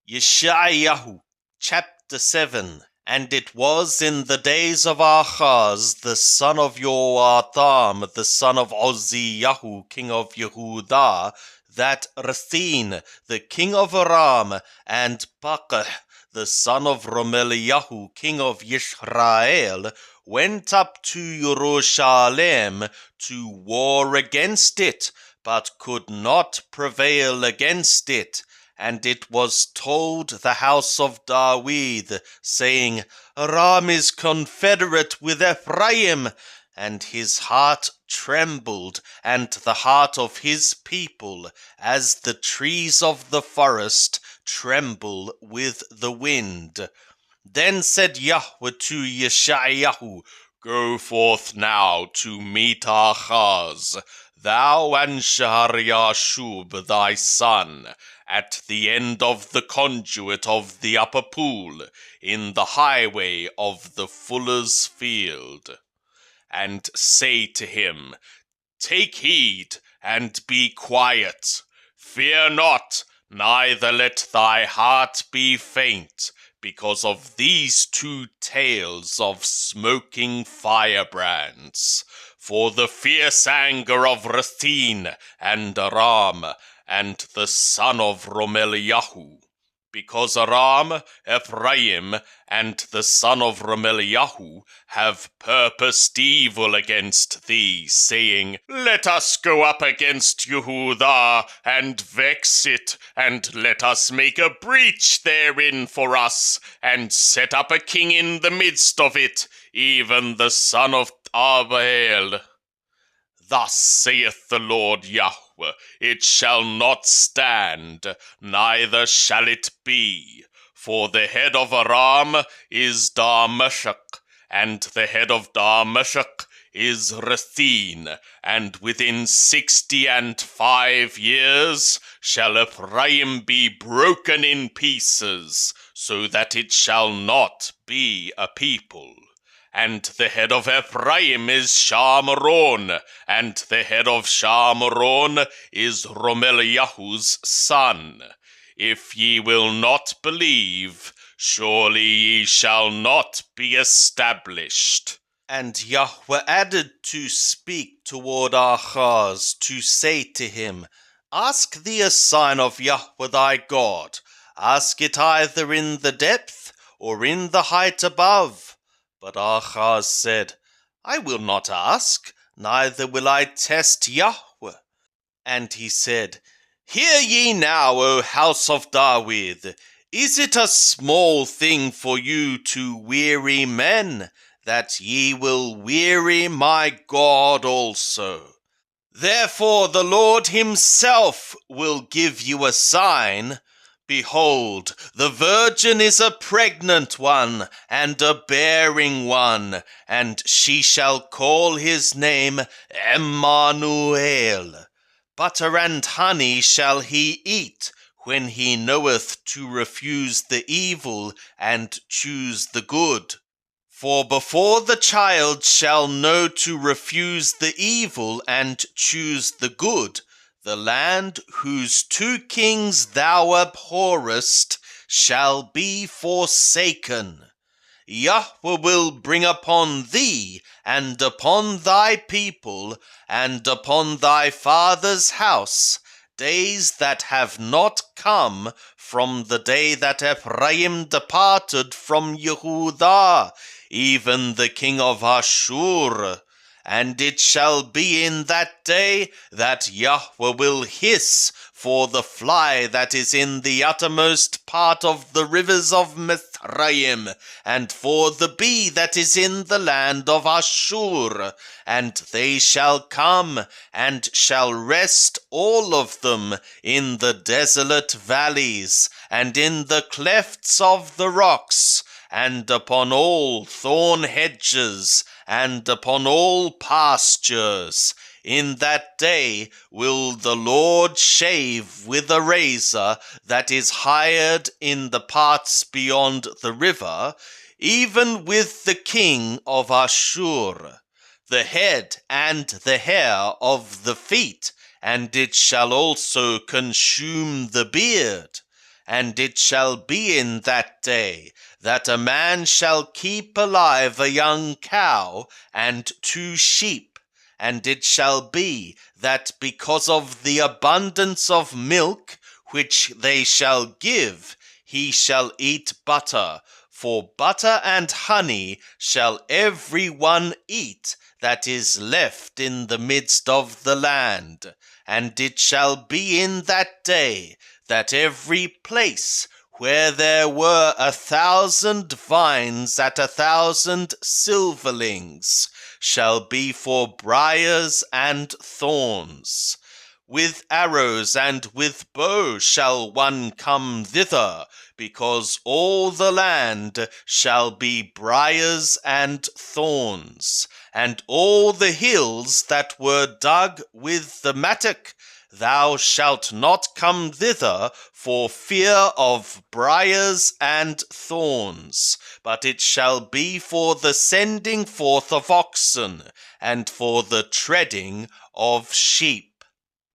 Yeshayahu, chapter 7. And it was in the days of Ahaz, the son of Joatham, the son of Uzziyahu, king of Yehudah, that Rathine, the king of Aram, and Paqah, the son of Romeliyahu, king of Yisrael, went up to Jerusalem to war against it, but could not prevail against it. And it was told the house of David, saying, Aram is confederate with Ephraim. And his heart trembled, and the heart of his people, as the trees of the forest tremble with the wind. Then said Yahweh to Yeshayahu, Go forth now to meet Ahaz, thou and Shahar-Yashub thy son, at the end of the conduit of the upper pool, in the highway of the fuller's field. And say to him, Take heed, and be quiet. Fear not, neither let thy heart be faint, because of these 2 tales of smoking firebrands. For the fierce anger of Rathine and Aram, and the son of Romeliyahu. Because Aram, Ephraim, and the son of Romeliyahu have purposed evil against thee, saying, Let us go up against Yehudah, and vex it, and let us make a breach therein for us, and set up a king in the midst of it, even the son of Abiel. Thus saith the Lord Yahweh, It shall not stand, neither shall it be. For the head of Aram is Damashek, and the head of Damashek is Rathine, and within 65 years shall Ephraim be broken in pieces, so that it shall not be a people. And the head of Ephraim is Shamron, and the head of Shamron is Romeliyahu's son. If ye will not believe, surely ye shall not be established. And Yahweh added to speak toward Ahaz, to say to him, Ask thee a sign of Yahweh thy God. Ask it either in the depth, or in the height above. But Ahaz said, I will not ask, neither will I test Yahweh. And he said, Hear ye now, O house of David, is it a small thing for you to weary men, that ye will weary my God also? Therefore the Lord himself will give you a sign. Behold, the virgin is a pregnant one, and a bearing one, and she shall call his name Emmanuel. Butter and honey shall he eat, when he knoweth to refuse the evil, and choose the good. For before the child shall know to refuse the evil, and choose the good, the land whose 2 kings thou abhorrest shall be forsaken. Yahweh will bring upon thee, and upon thy people, and upon thy father's house, days that have not come from the day that Ephraim departed from Yehudah, even the king of Ashur. And it shall be in that day that Yahweh will hiss for the fly that is in the uttermost part of the rivers of Mithraim, and for the bee that is in the land of Ashur. And they shall come, and shall rest all of them in the desolate valleys, and in the clefts of the rocks, and upon all thorn hedges, and upon all pastures. In that day will the Lord shave with a razor that is hired in the parts beyond the river, even with the king of Ashur, the head and the hair of the feet, and it shall also consume the beard. And it shall be in that day that a man shall keep alive a young cow and 2 sheep. And it shall be that because of the abundance of milk which they shall give, he shall eat butter. For butter and honey shall every one eat that is left in the midst of the land. And it shall be in that day that every place where there were 1,000 vines at 1,000 silverlings shall be for briars and thorns. With arrows and with bow shall one come thither, because all the land shall be briars and thorns, and all the hills that were dug with the mattock. Thou shalt not come thither for fear of briars and thorns, but it shall be for the sending forth of oxen, and for the treading of sheep.